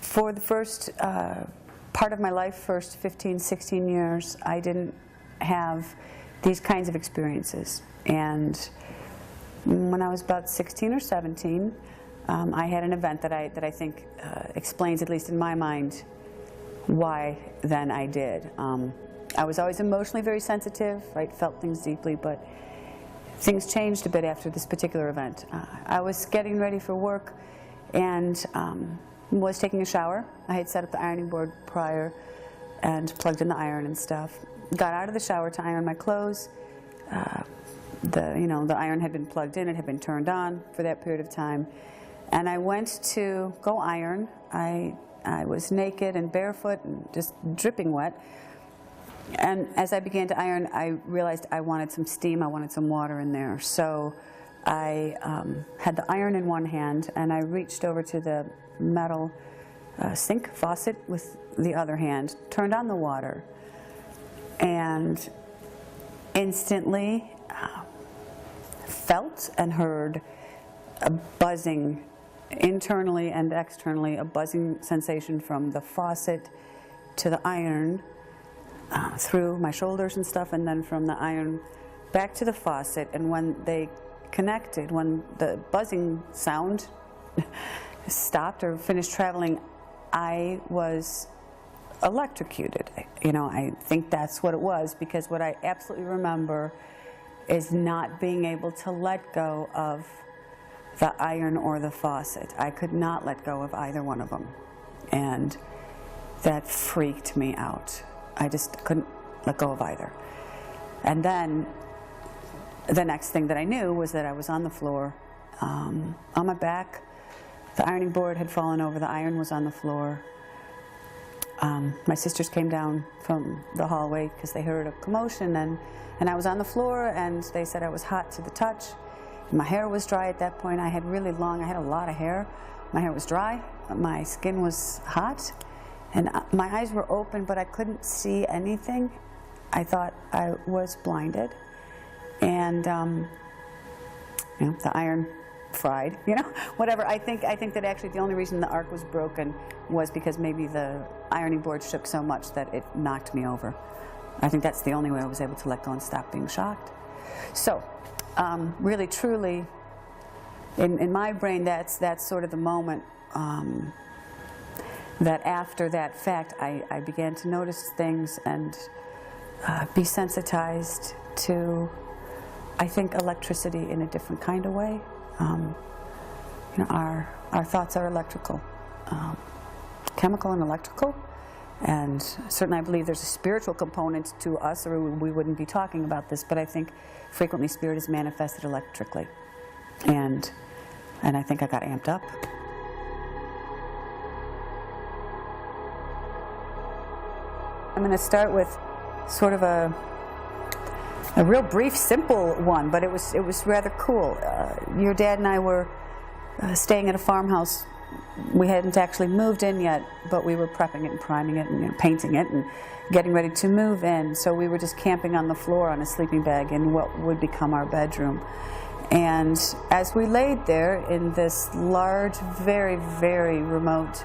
For the first part of my life, first 15, 16 years, I didn't have these kinds of experiences. And when I was about 16 or 17, I had an event that I think explains, at least in my mind, why then I did. I was always emotionally very sensitive, right? Felt things deeply, but things changed a bit after this particular event. I was getting ready for work and was taking a shower. I had set up the ironing board prior and plugged in the iron and stuff. Got out of the shower to iron my clothes. The iron had been plugged in, it had been turned on for that period of time. And I went to go iron. I was naked and barefoot and just dripping wet. And as I began to iron, I realized I wanted some steam, I wanted some water in there. So I had the iron in one hand, and I reached over to the metal sink faucet with the other hand, turned on the water, and instantly felt and heard a buzzing internally and externally, a buzzing sensation from the faucet to the iron, through my shoulders and stuff, and then from the iron back to the faucet. And when they connected, when the buzzing sound stopped or finished traveling, I was electrocuted. I think that's what it was, because what I absolutely remember is not being able to let go of the iron or the faucet. I could not let go of either one of them, and that freaked me out. I just couldn't let go of either. And then the next thing that I knew was that I was on the floor, on my back. The ironing board had fallen over, the iron was on the floor. My sisters came down from the hallway because they heard a commotion, and I was on the floor, and they said I was hot to the touch. My hair was dry at that point. I had I had a lot of hair. My hair was dry, my skin was hot, and my eyes were open, but I couldn't see anything. I thought I was blinded, and the iron fried, whatever. I think that actually the only reason the arc was broken was because maybe the ironing board shook so much that it knocked me over. I think that's the only way I was able to let go and stop being shocked. So, really, truly, in my brain, that's sort of the moment that after that fact, I began to notice things and be sensitized to, I think, electricity in a different kind of way. Our thoughts are electrical, chemical and electrical, and certainly I believe there's a spiritual component to us, or we wouldn't be talking about this, but I think frequently spirit is manifested electrically, and I think I got amped up. I'm going to start with sort of a real brief, simple one, but it was rather cool. Your dad and I were staying at a farmhouse. We hadn't actually moved in yet, but we were prepping it and priming it and painting it and getting ready to move in. So we were just camping on the floor on a sleeping bag in what would become our bedroom. And as we laid there in this large, very, very remote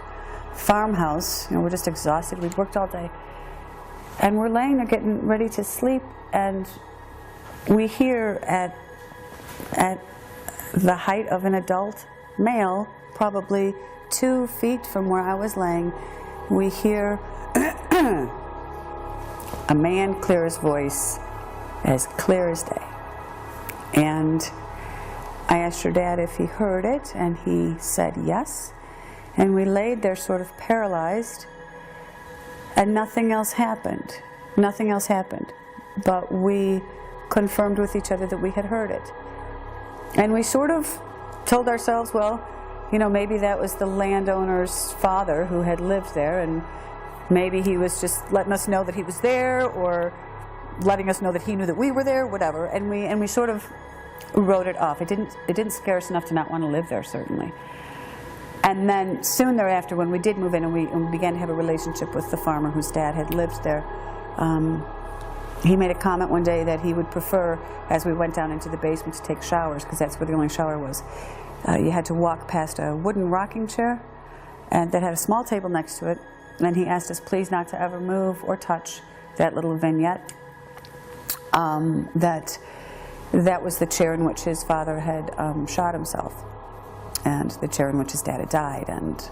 farmhouse, we're just exhausted. We'd worked all day. And we're laying there getting ready to sleep, and we hear at the height of an adult male, probably 2 feet from where I was laying, we hear a man clear his voice, as clear as day. And I asked your dad if he heard it, and he said yes. And we laid there sort of paralyzed, and nothing else happened. Nothing else happened. But we confirmed with each other that we had heard it. And we sort of told ourselves, well, maybe that was the landowner's father who had lived there, and maybe he was just letting us know that he was there, or letting us know that he knew that we were there, whatever. And we sort of wrote it off. It didn't scare us enough to not want to live there, certainly. And then soon thereafter, when we did move in and we began to have a relationship with the farmer whose dad had lived there, he made a comment one day that he would prefer, as we went down into the basement to take showers, because that's where the only shower was, you had to walk past a wooden rocking chair, and that had a small table next to it, and he asked us please not to ever move or touch that little vignette. That was the chair in which his father had shot himself, and the chair in which his dad had died. And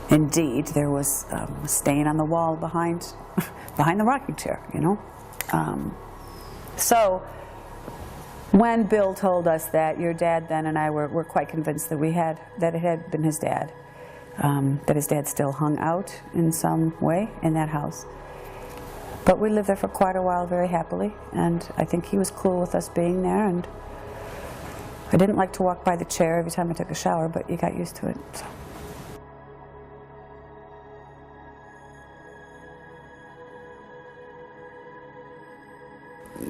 indeed, there was a stain on the wall behind the rocking chair, you know. So when Bill told us that, your dad then and I were quite convinced that it had been his dad, that his dad still hung out in some way in that house. But we lived there for quite a while very happily, and I think he was cool with us being there. And I didn't like to walk by the chair every time I took a shower, but you got used to it. So.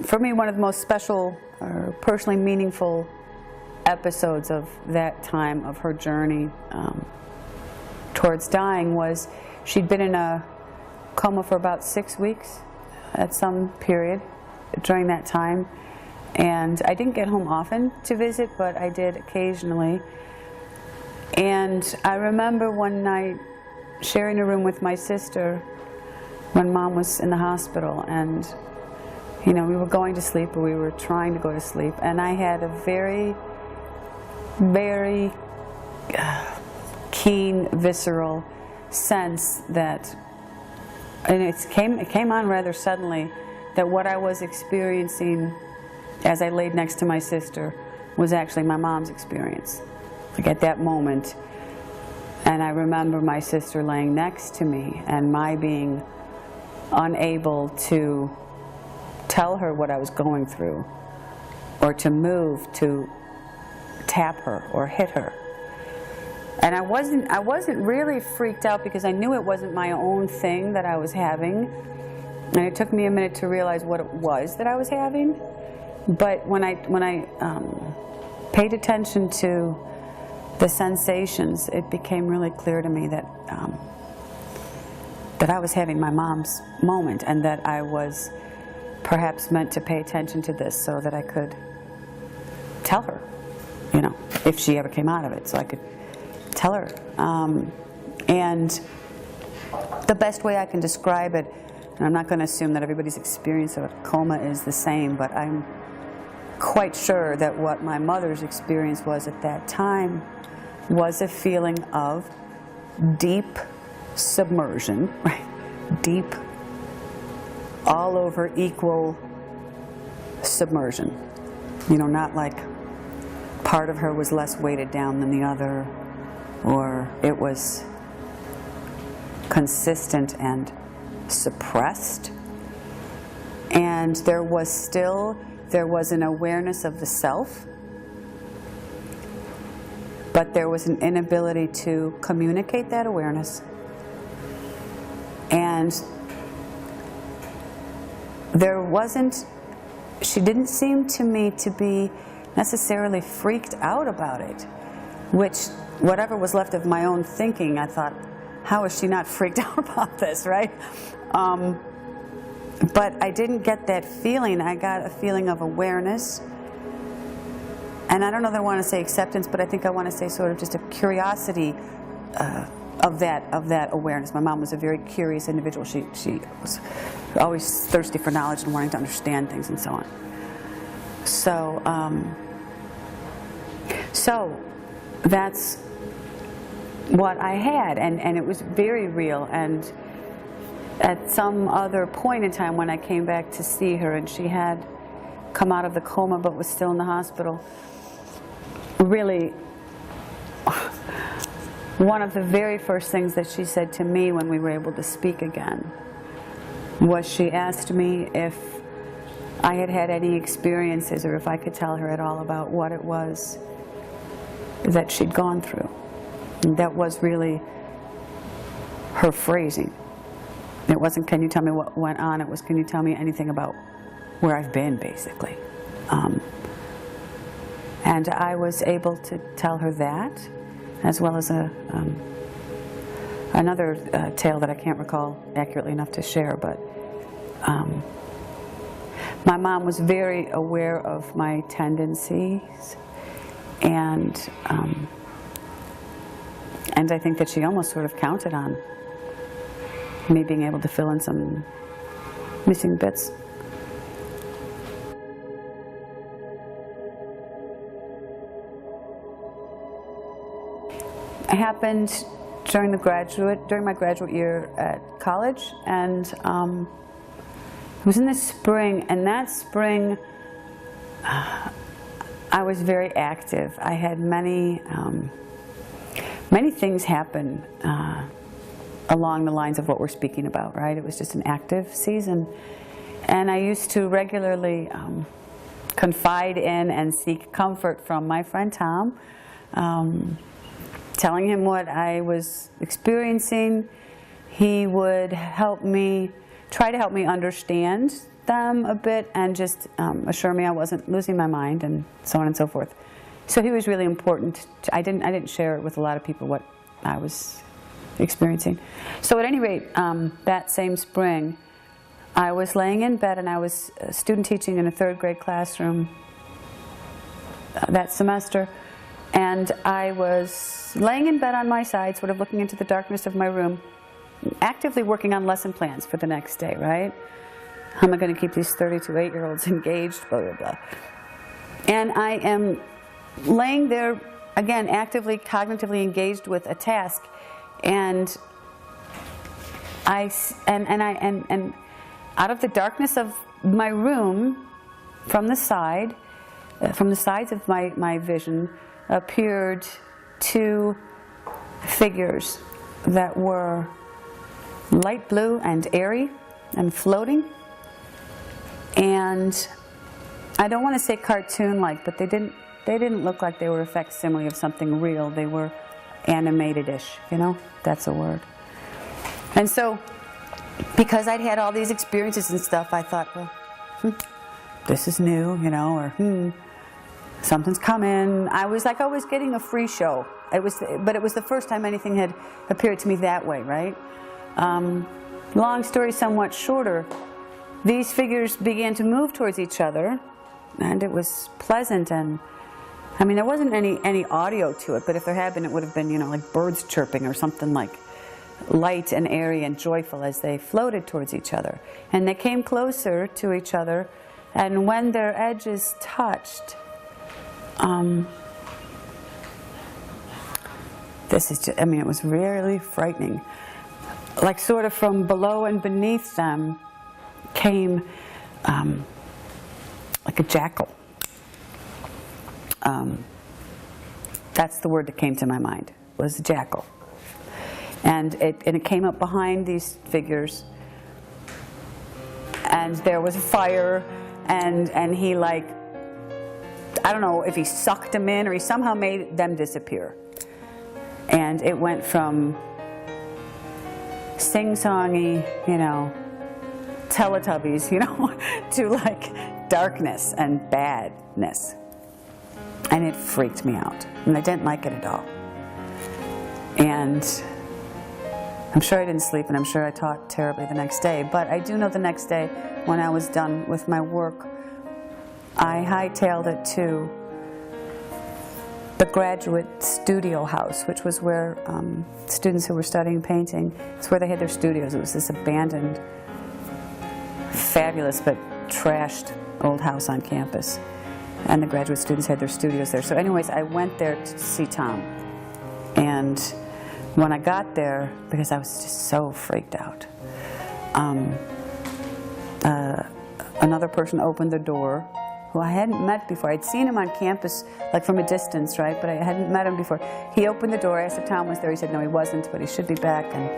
For me, one of the most special or personally meaningful episodes of that time of her journey towards dying was she'd been in a coma for about 6 weeks at some period during that time, and I didn't get home often to visit, but I did occasionally. And I remember one night sharing a room with my sister when Mom was in the hospital, and you know, we were going to sleep, or we were trying to go to sleep, and I had a very, very keen, visceral sense that, and it came on rather suddenly, that what I was experiencing as I laid next to my sister was actually my mom's experience, like at that moment. And I remember my sister laying next to me and my being unable to tell her what I was going through, or to move to tap her or hit her. And I wasn't really freaked out, because I knew it wasn't my own thing that I was having, and it took me a minute to realize what it was that I was having. But when I paid attention to the sensations, it became really clear to me that that I was having my mom's moment, and that I was perhaps meant to pay attention to this so that I could tell her, you know, if she ever came out of it, so I could tell her. And the best way I can describe it, and I'm not going to assume that everybody's experience of a coma is the same, but I'm quite sure that what my mother's experience was at that time was a feeling of deep submersion, right? Deep, all over equal submersion. You know, not like part of her was less weighted down than the other, or it was consistent and suppressed. And there was an awareness of the self, but there was an inability to communicate that awareness. And she didn't seem to me to be necessarily freaked out about it, which, whatever was left of my own thinking, I thought, how is she not freaked out about this, right? But I didn't get that feeling. I got a feeling of awareness. And I don't know that I want to say acceptance, but I think I want to say sort of just a curiosity of that awareness. My mom was a very curious individual. She was always thirsty for knowledge and wanting to understand things and so on. So that's what I had, and it was very real. And at some other point in time when I came back to see her, and she had come out of the coma but was still in the hospital, really one of the very first things that she said to me when we were able to speak again was she asked me if I had had any experiences, or if I could tell her at all about what it was that she'd gone through. And that was really her phrasing. It wasn't, can you tell me what went on? It was, can you tell me anything about where I've been, basically. And I was able to tell her that, as well as another tale that I can't recall accurately enough to share, but my mom was very aware of my tendencies, and And I think that she almost sort of counted on me being able to fill in some missing bits. It happened during my graduate year at college, and it was in the spring, and that spring I was very active. I had many things happen along the lines of what we're speaking about, right? It was just an active season. And I used to regularly confide in and seek comfort from my friend Tom, telling him what I was experiencing. He would try to help me understand them a bit and just assure me I wasn't losing my mind and so on and so forth. So he was really important. I didn't share it with a lot of people what I was experiencing. So at any rate, that same spring, I was laying in bed and I was student teaching in a third grade classroom that semester. And I was laying in bed on my side, sort of looking into the darkness of my room, actively working on lesson plans for the next day, right? How am I going to keep these 32 8-year-olds engaged, blah, blah, blah. And I am laying there, again, actively, cognitively engaged with a task. And out of the darkness of my room, from the sides of my vision, appeared two figures that were light blue and airy and floating. And I don't want to say cartoon-like, but they didn't look like they were a facsimile of something real. They were animated-ish, you know? That's a word. And so, because I'd had all these experiences and stuff, I thought, well, this is new, you know, or something's coming. I was like always getting a free show. But it was the first time anything had appeared to me that way, right? Long story somewhat shorter, these figures began to move towards each other, and it was pleasant. And I mean, there wasn't any audio to it, but if there had been, it would have been, you know, like birds chirping or something like light and airy and joyful as they floated towards each other. And they came closer to each other, and when their edges touched, it was really frightening. Like sort of from below and beneath them came like a jackal. That's the word that came to my mind, was jackal. And it came up behind these figures, and there was fire, and he, like, I don't know if he sucked them in or he somehow made them disappear. And it went from sing-songy, you know, Teletubbies, you know, to like darkness and badness. And it freaked me out. And I didn't like it at all. And I'm sure I didn't sleep, and I'm sure I taught terribly the next day. But I do know the next day, when I was done with my work, I hightailed it to the graduate studio house, which was where students who were studying painting, it's where they had their studios. It was this abandoned, fabulous but trashed old house on campus. And the graduate students had their studios there. So anyways, I went there to see Tom. And when I got there, because I was just so freaked out, another person opened the door, who I hadn't met before. I'd seen him on campus, like from a distance, right? But I hadn't met him before. He opened the door. I asked if Tom was there. He said no, he wasn't, but he should be back. And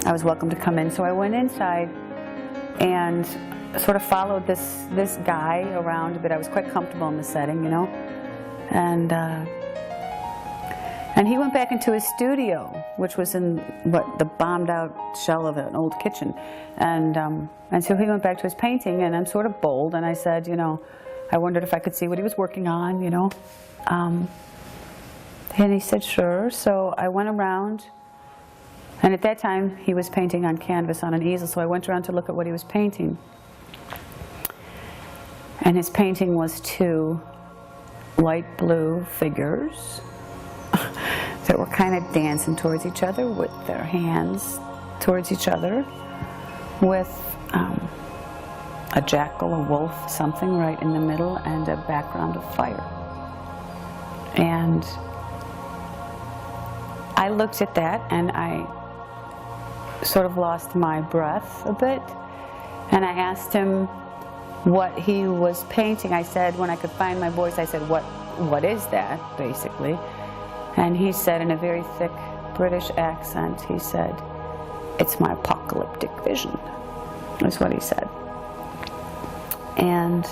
I was welcome to come in. So I went inside and sort of followed this guy around a bit. I was quite comfortable in the setting, you know. And he went back into his studio, which was in the bombed-out shell of an old kitchen. And so he went back to his painting, and I'm sort of bold, and I said, you know, I wondered if I could see what he was working on, you know. And he said, sure. So I went around, and at that time he was painting on canvas on an easel, so I went around to look at what he was painting. And his painting was two light blue figures, that were kind of dancing towards each other with their hands towards each other, with a jackal, a wolf, something right in the middle, and a background of fire. And I looked at that and I sort of lost my breath a bit, and I asked him what he was painting. I said, when I could find my voice, I said, what is that, basically? And he said in a very thick British accent, he said, "It's my apocalyptic vision," is what he said. And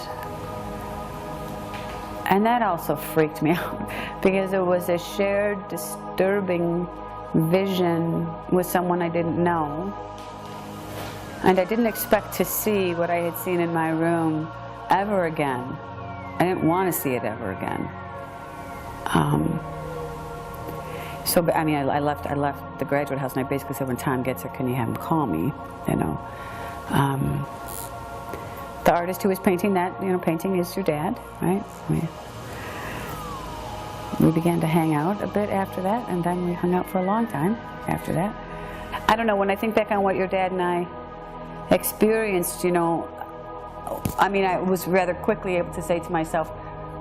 that also freaked me out, because it was a shared, disturbing vision with someone I didn't know. And I didn't expect to see what I had seen in my room ever again. I didn't want to see it ever again. So, I mean, I left the Graduate House, and I basically said, when Tom gets here, can you have him call me, you know. The artist who was painting that, you know, painting is your dad, right? We began to hang out a bit after that, and then we hung out for a long time after that. I don't know, when I think back on what your dad and I experienced, you know, I mean, I was rather quickly able to say to myself,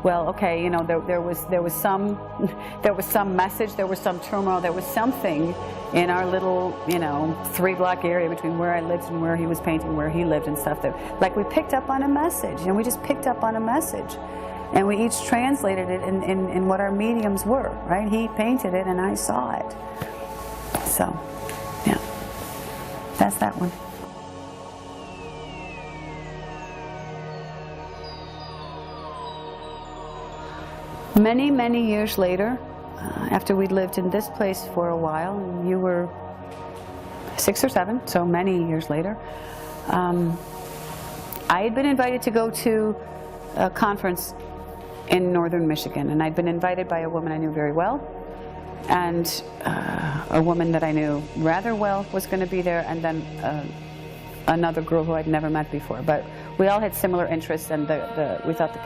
well, okay, you know, there was some message, there was some turmoil, there was something in our little, you know, 3-block area between where I lived and where he was painting, where he lived and stuff, that, like, we picked up on a message, you know, we just picked up on a message. And we each translated it in what our mediums were, right? He painted it and I saw it. So, yeah, that's that one. Many, many years later, after we'd lived in this place for a while, and you were 6 or 7, so many years later, I had been invited to go to a conference in northern Michigan, and I'd been invited by a woman I knew very well, and a woman that I knew rather well was going to be there, and then another girl who I'd never met before. But we all had similar interests, and we thought the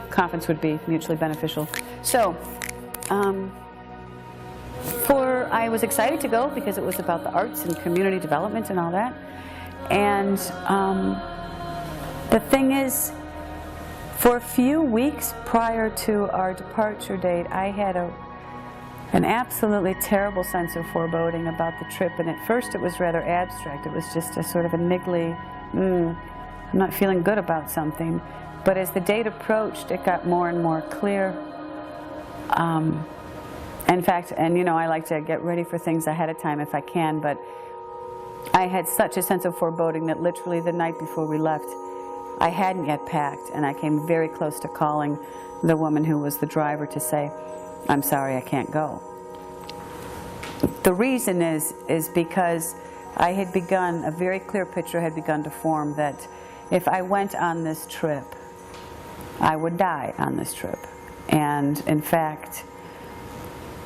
conference would be mutually beneficial. So, I was excited to go because it was about the arts and community development and all that. And the thing is, for a few weeks prior to our departure date, I had an absolutely terrible sense of foreboding about the trip. And at first it was rather abstract. It was just a sort of a niggly, I'm not feeling good about something. But as the date approached, it got more and more clear. In fact, and you know, I like to get ready for things ahead of time if I can, but I had such a sense of foreboding that literally the night before we left, I hadn't yet packed, and I came very close to calling the woman who was the driver to say, "I'm sorry, I can't go." The reason is because I had begun, a very clear picture had begun to form that if I went on this trip, I would die on this trip. And in fact,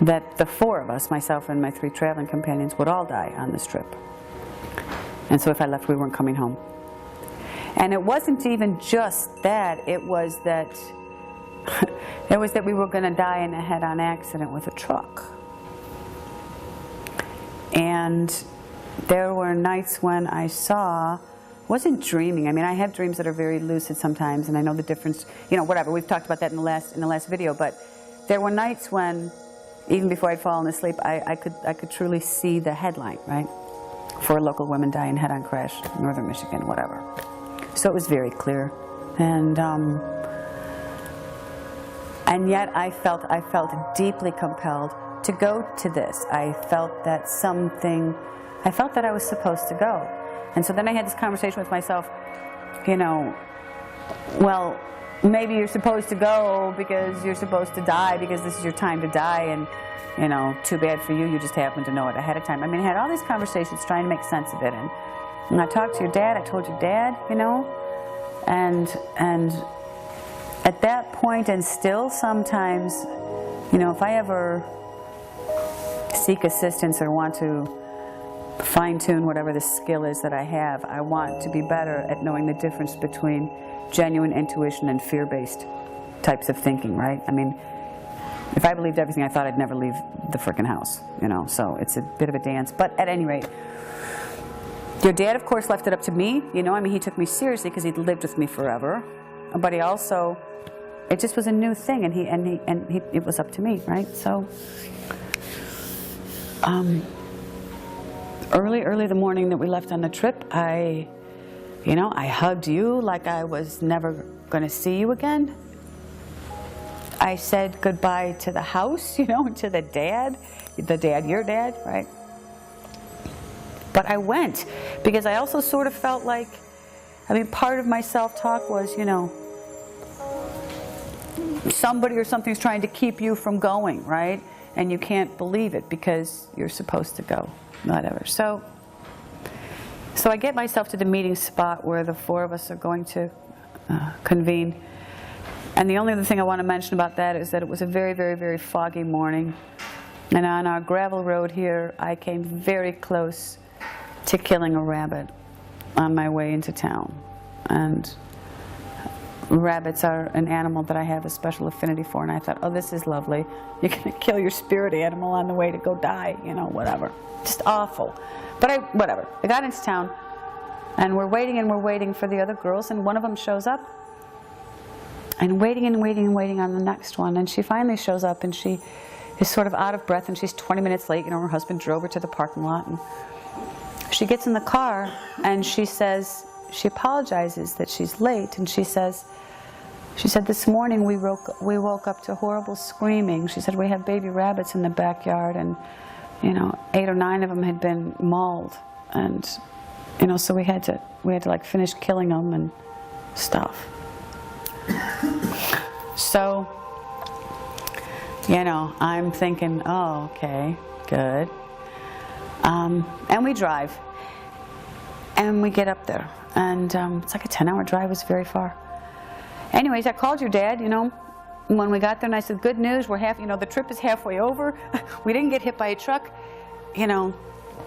that the 4 of us, myself and my 3 traveling companions, would all die on this trip. And so if I left, we weren't coming home. And it wasn't even just that, it was that we were going to die in a head-on accident with a truck. And there were nights when I wasn't dreaming. I mean, I have dreams that are very lucid sometimes, and I know the difference, you know, whatever. We've talked about that in the last video, but there were nights when, even before I'd fallen asleep, I could truly see the headline, right? 4 local women die in head-on crash, northern Michigan, whatever. So it was very clear. And yet I felt deeply compelled to go to this. I felt that I was supposed to go. And so then I had this conversation with myself, you know, well, maybe you're supposed to go because you're supposed to die, because this is your time to die, and, you know, too bad for you, you just happen to know it ahead of time. I mean, I had all these conversations trying to make sense of it, and I talked to your dad, I told your dad, you know, and at that point, and still sometimes, you know, if I ever seek assistance or want to fine-tune whatever the skill is that I have, I want to be better at knowing the difference between genuine intuition and fear-based types of thinking, right? I mean, if I believed everything I thought, I'd never leave the freaking house, you know, so it's a bit of a dance. But at any rate, your dad, of course, left it up to me, you know, I mean, he took me seriously because he'd lived with me forever, but he also, it just was a new thing, and it was up to me, right? So, early the morning that we left on the trip, I hugged you like I was never going to see you again. I said goodbye to the house, you know, and to the dad, your dad, right? But I went because I also sort of felt like, I mean, part of my self-talk was, you know, somebody or something's trying to keep you from going, right? And you can't believe it because you're supposed to go, whatever. So I get myself to the meeting spot where the four of us are going to convene. And the only other thing I want to mention about that is that it was a very, very, very foggy morning. And on our gravel road here, I came very close to killing a rabbit on my way into town. And rabbits are an animal that I have a special affinity for, and I thought, oh, this is lovely. You're going to kill your spirit animal on the way to go die, you know, whatever. Just awful. But whatever. I got into town, and we're waiting for the other girls, and one of them shows up, and waiting on the next one, and she finally shows up, and she is sort of out of breath, and she's 20 minutes late. You know, her husband drove her to the parking lot, and she gets in the car, and she says, she apologizes that she's late, and she said, this morning we woke up to horrible screaming. She said, we had baby rabbits in the backyard, and, you know, 8 or 9 of them had been mauled, and, you know, so we had to like finish killing them and stuff. So, you know, I'm thinking, oh, okay, good. And we drive, and we get up there, and it's like a 10-hour drive. It was very far. Anyways, I called your dad, you know, when we got there, and I said, good news, the trip is halfway over. We didn't get hit by a truck, you know.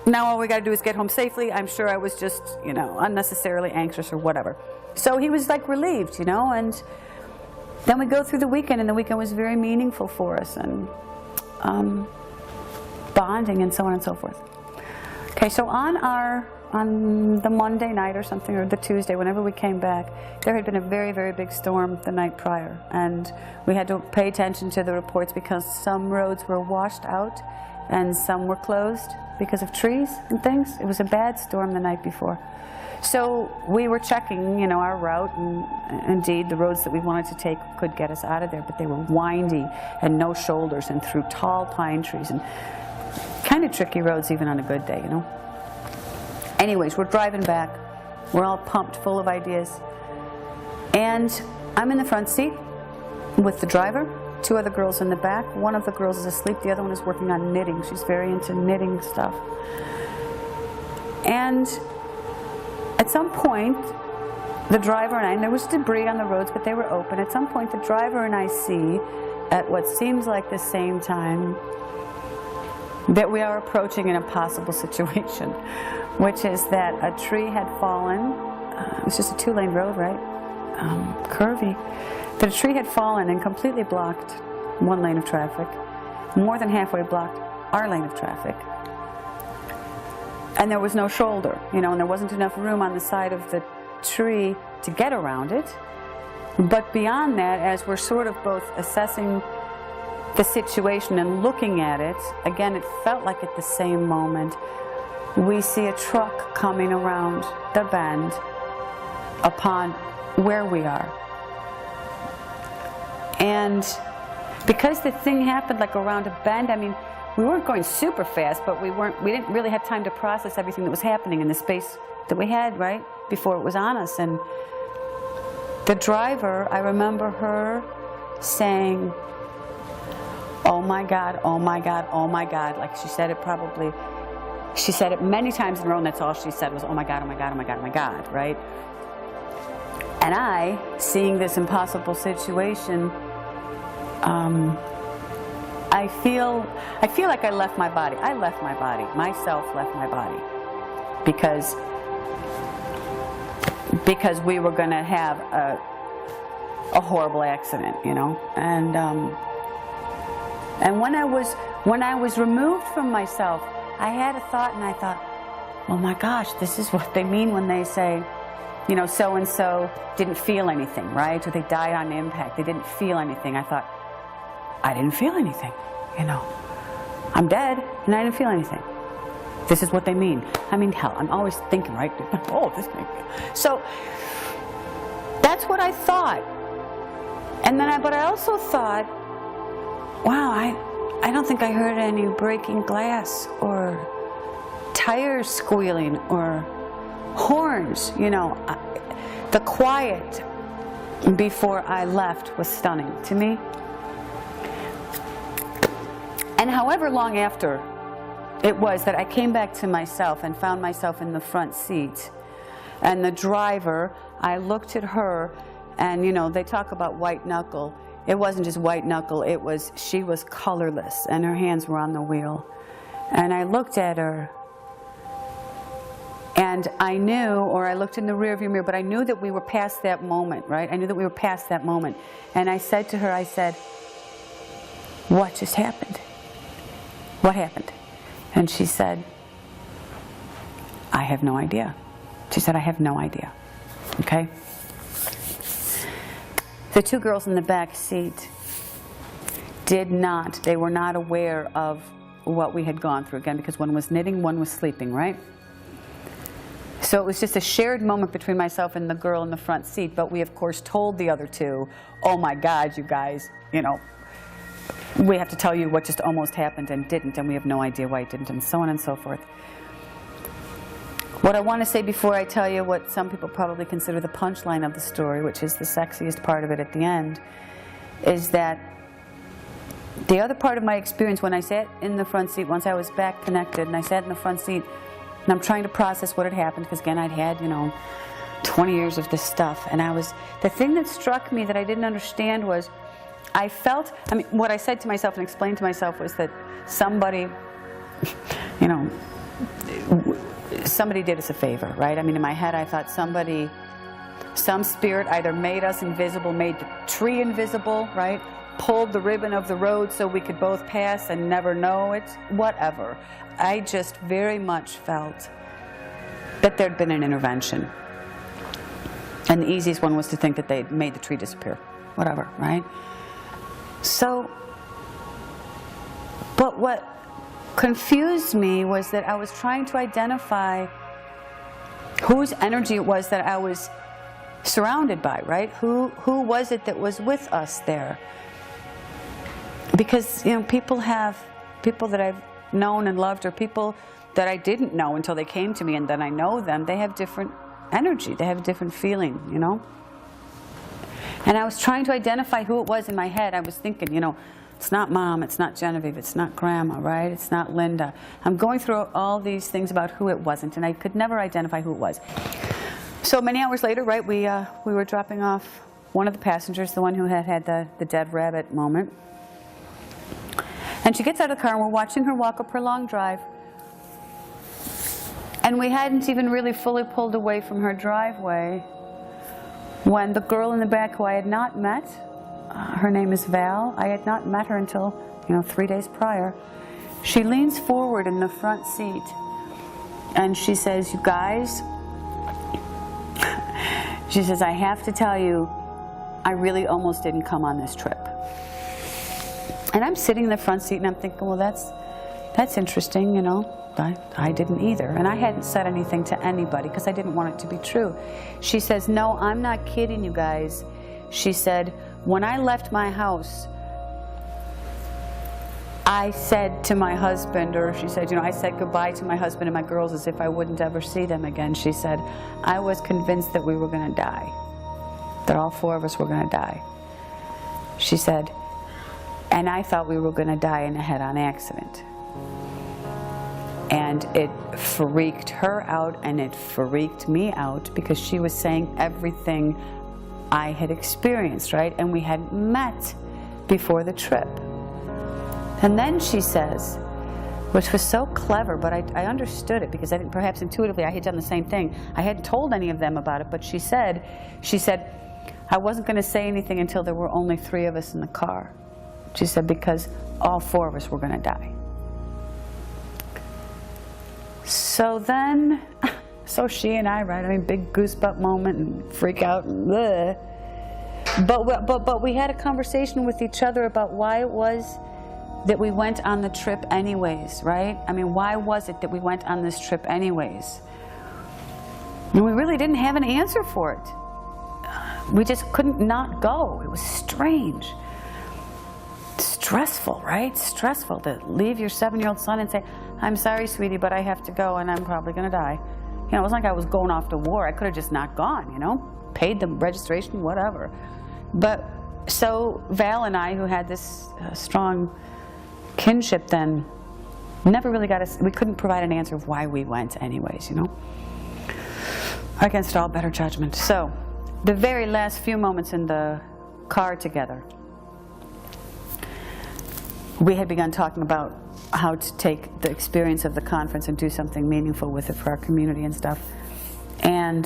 Now all we got to do is get home safely. I'm sure I was just, you know, unnecessarily anxious or whatever. So he was like relieved, you know, and then we go through the weekend, and the weekend was very meaningful for us, and bonding and so on and so forth. Okay, so on the Monday night or something, or the Tuesday, whenever we came back, there had been a very, very big storm the night prior, and we had to pay attention to the reports because some roads were washed out and some were closed because of trees and things. It was a bad storm the night before. So we were checking, you know, our route, and indeed the roads that we wanted to take could get us out of there, but they were windy and no shoulders and through tall pine trees and kind of tricky roads even on a good day, you know. Anyways, we're driving back. We're all pumped, full of ideas. And I'm in the front seat with the driver, 2 other girls in the back. One of the girls is asleep, the other one is working on knitting. She's very into knitting stuff. And at some point, the driver and I, and there was debris on the roads, but they were open. At some point, the driver and I see, at what seems like the same time, that we are approaching an impossible situation, which is that a tree had fallen. It was just a 2-lane road, right? Curvy. That a tree had fallen and completely blocked 1 lane of traffic, more than halfway blocked our lane of traffic. And there was no shoulder, you know, and there wasn't enough room on the side of the tree to get around it. But beyond that, as we're sort of both assessing the situation and looking at it, again, it felt like at the same moment, we see a truck coming around the bend upon where we are. And because the thing happened like around a bend, I mean, we weren't going super fast, but we didn't really have time to process everything that was happening in the space that we had, right, before it was on us. And the driver, I remember her saying, oh my God, oh my God, oh my God. Like she said it many times in a row, and that's all she said was, oh my God, oh my God, oh my God, oh my God, right? And I, seeing this impossible situation, I feel like I left my body. I left my body. Myself left my body. Because we were going to have a horrible accident, you know. And when When I was removed from myself, I had a thought and I thought, oh my gosh, this is what they mean when they say, you know, so-and-so didn't feel anything, right? Or they died on impact, they didn't feel anything. I thought, I didn't feel anything, you know. I'm dead and I didn't feel anything. This is what they mean. I mean, hell, I'm always thinking, right? Oh, this thing. So that's what I thought. And then but I also thought, wow, I don't think I heard any breaking glass or tires squealing or horns, you know. The quiet before I left was stunning to me. And however long after it was that I came back to myself and found myself in the front seat, and the driver, I looked at her, and you know, they talk about white knuckle. It wasn't just white knuckle, it was, she was colorless and her hands were on the wheel. And I looked at her and I knew, or I looked in the rearview mirror, but I knew that we were past that moment, right? I knew that we were past that moment. And I said to her, I said, what just happened? What happened? And she said, I have no idea. She said, I have no idea. Okay? The two girls in the back seat they were not aware of what we had gone through, again, because one was knitting, one was sleeping, right? So it was just a shared moment between myself and the girl in the front seat, but we of course told the other two, oh my God, you guys, you know, we have to tell you what just almost happened and didn't, and we have no idea why it didn't, and so on and so forth. What I want to say before I tell you what some people probably consider the punchline of the story, which is the sexiest part of it at the end, is that the other part of my experience when I sat in the front seat, once I was back connected, and I sat in the front seat, and I'm trying to process what had happened, because again, I'd had, you know, 20 years of this stuff, and the thing that struck me that I didn't understand was, I felt, I mean, what I said to myself and explained to myself was that somebody, you know, somebody did us a favor, right? I mean, in my head, I thought some spirit either made us invisible, made the tree invisible, right? Pulled the ribbon of the road so we could both pass and never know it, whatever. I just very much felt that there'd been an intervention. And the easiest one was to think that they'd made the tree disappear, whatever, right? So, but what confused me was that I was trying to identify whose energy it was that I was surrounded by, right? Who was it that was with us there? Because, you know, people that I've known and loved, or people that I didn't know until they came to me and then I know them, they have different energy, they have a different feeling, you know? And I was trying to identify who it was in my head. I was thinking, you know, it's not Mom, it's not Genevieve, it's not Grandma, right? It's not Linda. I'm going through all these things about who it wasn't, and I could never identify who it was. So many hours later, right, we were dropping off one of the passengers, the one who had the dead rabbit moment. And she gets out of the car, and we're watching her walk up her long drive. And we hadn't even really fully pulled away from her driveway when the girl in the back, who I had not met, her name is Val, I had not met her until, you know, 3 days prior, she leans forward in the front seat and she says, you guys, she says, I have to tell you, I really almost didn't come on this trip. And I'm sitting in the front seat and I'm thinking, well, that's interesting, you know. I didn't either. And I hadn't said anything to anybody because I didn't want it to be true. She says, no, I'm not kidding you guys. She said, when I left my house, I said to my husband, or she said, you know, I said goodbye to my husband and my girls as if I wouldn't ever see them again. She said, I was convinced that we were going to die, that all four of us were going to die. She said, and I thought we were going to die in a head-on accident. And it freaked her out and it freaked me out because she was saying everything I had experienced, right? And we hadn't met before the trip. And then she says, which was so clever, but I understood it because I didn't, perhaps intuitively I had done the same thing. I hadn't told any of them about it, but she said, I wasn't going to say anything until there were only 3 of us in the car. She said, because all 4 of us were going to die. So then, so she and I, right, I mean, big goosebump moment and freak out and bleh. But we had a conversation with each other about why it was that we went on the trip anyways, right? I mean, why was it that we went on this trip anyways? And we really didn't have an answer for it. We just couldn't not go. It was strange. Stressful, right? Stressful to leave your 7-year-old son and say, I'm sorry, sweetie, but I have to go and I'm probably going to die. You know, it wasn't like I was going off to war. I could have just not gone, you know, paid the registration, whatever. But so Val and I, who had this strong kinship then, never really we couldn't provide an answer of why we went anyways, you know, against all better judgment. So the very last few moments in the car together, we had begun talking about how to take the experience of the conference and do something meaningful with it for our community and stuff. And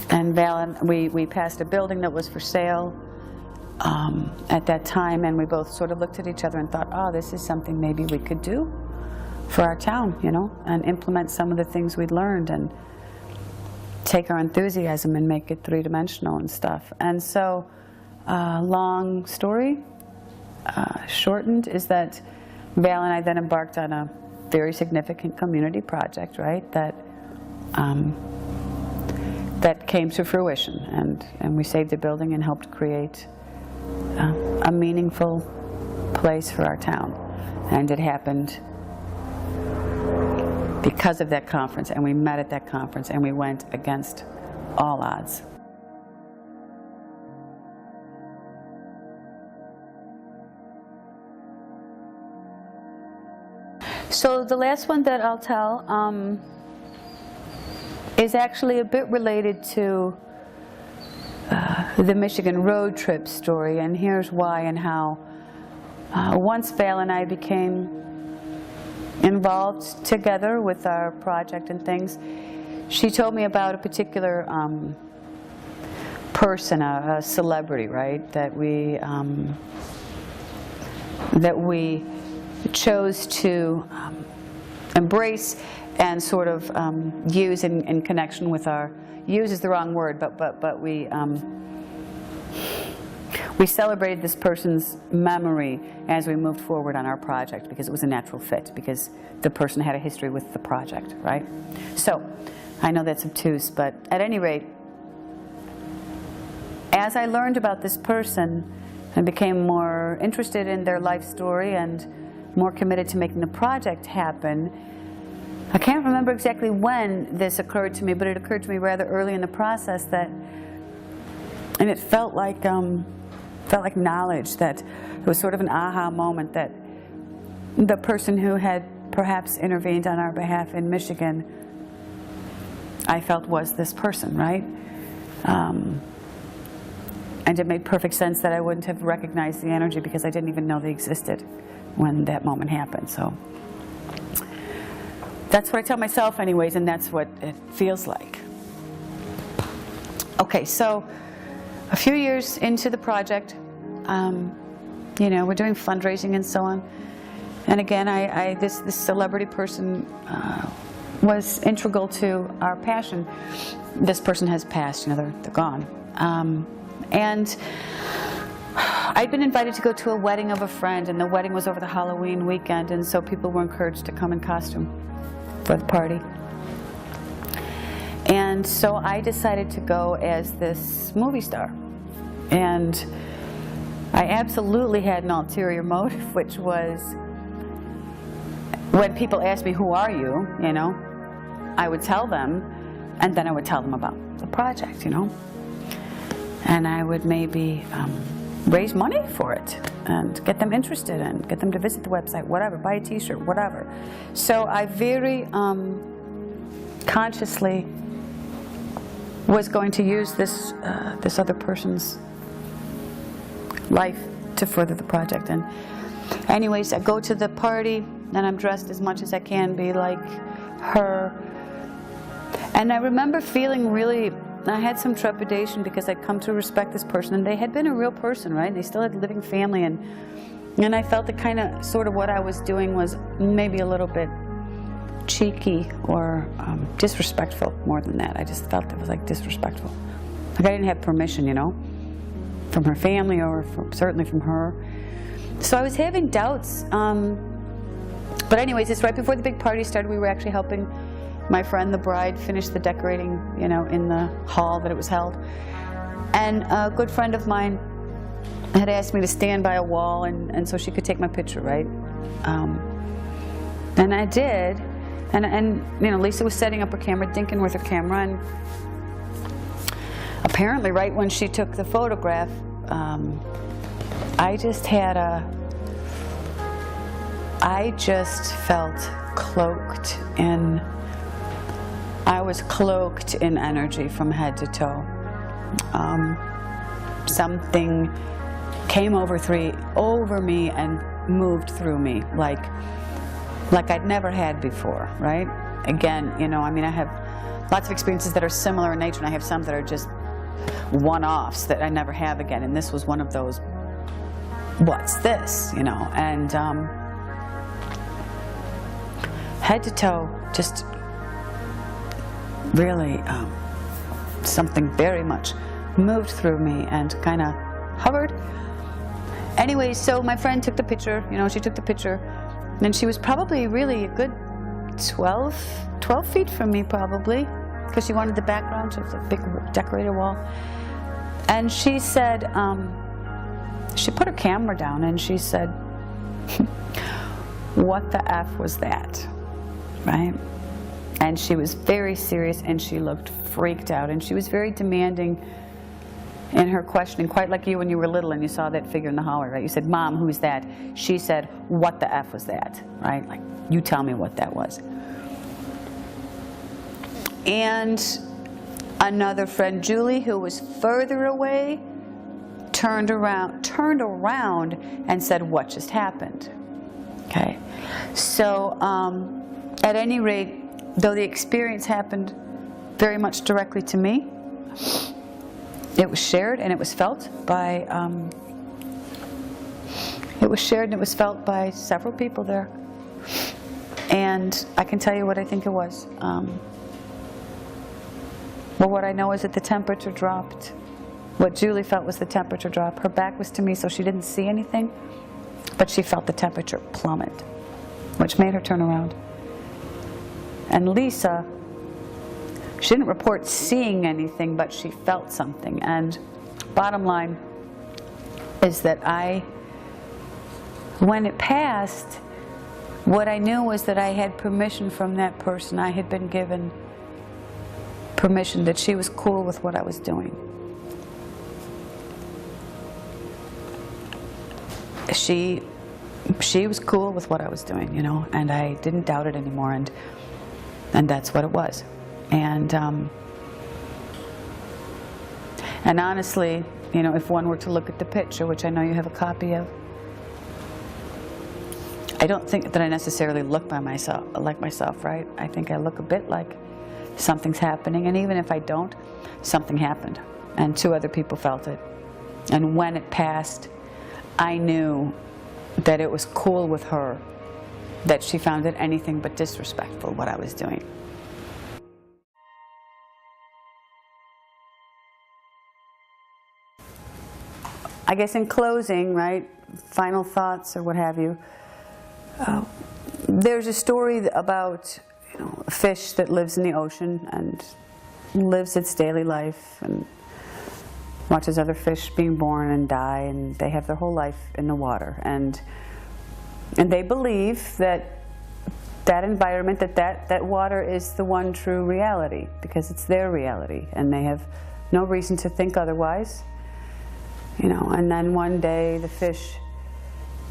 Val and we passed a building that was for sale at that time, and we both sort of looked at each other and thought, oh, this is something maybe we could do for our town, you know, and implement some of the things we'd learned and take our enthusiasm and make it three-dimensional and stuff. And so, long story, shortened, is that Val and I then embarked on a very significant community project, right, that that came to fruition, and we saved the building and helped create a meaningful place for our town. And it happened because of that conference, and we met at that conference, and we went against all odds. So the last one that I'll tell is actually a bit related to the Michigan road trip story, and here's why and how. Once Val and I became involved together with our project and things, she told me about a particular person, a celebrity, right, that we chose to embrace and sort of use in connection with our, use is the wrong word, but we celebrated this person's memory as we moved forward on our project, because it was a natural fit, because the person had a history with the project, right? So, I know that's obtuse, but at any rate, as I learned about this person and became more interested in their life story and more committed to making the project happen, I can't remember exactly when this occurred to me, but it occurred to me rather early in the process that, and it felt like knowledge, that it was sort of an aha moment, that the person who had perhaps intervened on our behalf in Michigan, I felt was this person, right? And it made perfect sense that I wouldn't have recognized the energy because I didn't even know they existed when that moment happened. So that's what I tell myself anyways, and that's what it feels like. Okay, so a few years into the project, you know, we're doing fundraising and so on. And again, this celebrity person was integral to our passion. This person has passed, you know, they're gone. And I'd been invited to go to a wedding of a friend, and the wedding was over the Halloween weekend, and so people were encouraged to come in costume for the party. And so I decided to go as this movie star. And I absolutely had an ulterior motive, which was, when people asked me, who are you, you know, I would tell them, and then I would tell them about the project, you know. And I would maybe raise money for it and get them interested and get them to visit the website, whatever, buy a t-shirt, whatever. So I very consciously was going to use this other person's life to further the project. And anyways, I go to the party and I'm dressed as much as I can be like her. And I remember feeling really, I had some trepidation because I'd come to respect this person, and they had been a real person, right? And they still had a living family, and I felt that kind of, sort of what I was doing was maybe a little bit cheeky or disrespectful more than that. I just felt it was like disrespectful. Like I didn't have permission, you know, from her family or certainly from her. So I was having doubts. But anyways, it's right before the big party started. We were actually helping my friend, the bride, finish the decorating, you know, in the hall that it was held. And a good friend of mine had asked me to stand by a wall and so she could take my picture, right? And I did. And you know, Lisa was setting up her camera, dinking with her camera, and apparently right when she took the photograph, I just felt cloaked in, I was cloaked in energy from head to toe. Something came over me and moved through me like I'd never had before, right? Again, you know, I mean, I have lots of experiences that are similar in nature, and I have some that are just one-offs that I never have again, and this was one of those, what's this, you know? And head to toe, just really something very much moved through me and kind of hovered. Anyway, so my friend took the picture, you know, she took the picture, and she was probably really a good 12 feet from me probably, because she wanted the background of the big decorated wall. And she said, she put her camera down and she said, what the F was that, right? And she was very serious and she looked freaked out and she was very demanding in her questioning, quite like you when you were little and you saw that figure in the hallway, right? You said, Mom, who's that? She said, what the F was that, right? Like, you tell me what that was. And another friend, Julie, who was further away, turned around and said, what just happened? Okay. So at any rate, though the experience happened very much directly to me, it was shared and it was felt by several people there. And I can tell you what I think it was. Well, what I know is that the temperature dropped. What Julie felt was the temperature drop. Her back was to me, so she didn't see anything, but she felt the temperature plummet, which made her turn around. And Lisa, she didn't report seeing anything, but she felt something. And bottom line is that when it passed, what I knew was that I had permission from that person. I had been given permission that she was cool with what I was doing. She was cool with what I was doing, you know, and I didn't doubt it anymore, and that's what it was. And honestly, you know, if one were to look at the picture, which I know you have a copy of, I don't think that I necessarily look like myself, right? I think I look a bit like something's happening, and even if I don't, something happened, and 2 other people felt it. And when it passed, I knew that it was cool with her, that she found it anything but disrespectful what I was doing. I guess in closing, right, final thoughts or what have you, there's a story about, you know, a fish that lives in the ocean and lives its daily life and watches other fish being born and die, and they have their whole life in the water. And they believe that environment, that water is the one true reality, because it's their reality, and they have no reason to think otherwise. You know, and then one day the fish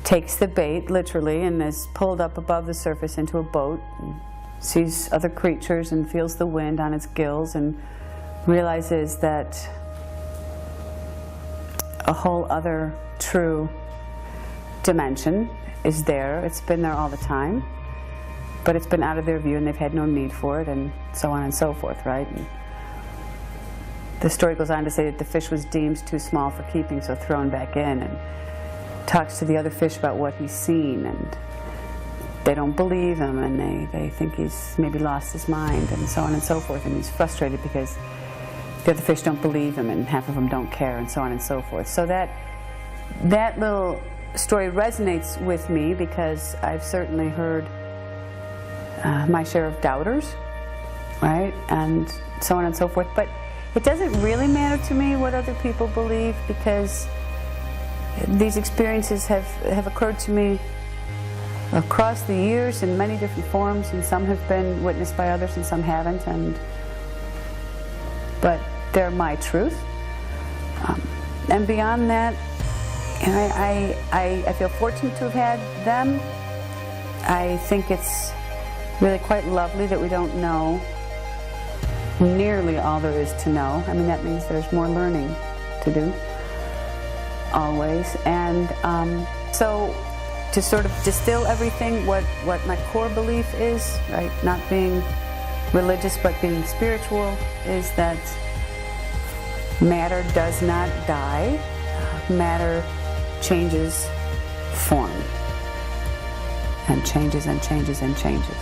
takes the bait, literally, and is pulled up above the surface into a boat, and sees other creatures and feels the wind on its gills, and realizes that a whole other true dimension is there. It's been there all the time, but it's been out of their view and they've had no need for it, and so on and so forth, right? And the story goes on to say that the fish was deemed too small for keeping, so thrown back in, and talks to the other fish about what he's seen, and they don't believe him, and they think he's maybe lost his mind, and so on and so forth, and he's frustrated because the other fish don't believe him, and half of them don't care, and so on and so forth. So that little story resonates with me because I've certainly heard my share of doubters, right, and so on and so forth. But it doesn't really matter to me what other people believe, because these experiences have occurred to me across the years in many different forms, and some have been witnessed by others and some haven't, but they're my truth. And beyond that, I feel fortunate to have had them. I think it's really quite lovely that we don't know nearly all there is to know. I mean, that means there's more learning to do, always. And so to sort of distill everything, what my core belief is, right, not being religious but being spiritual, is that matter does not die. Matter changes form, and changes and changes and changes.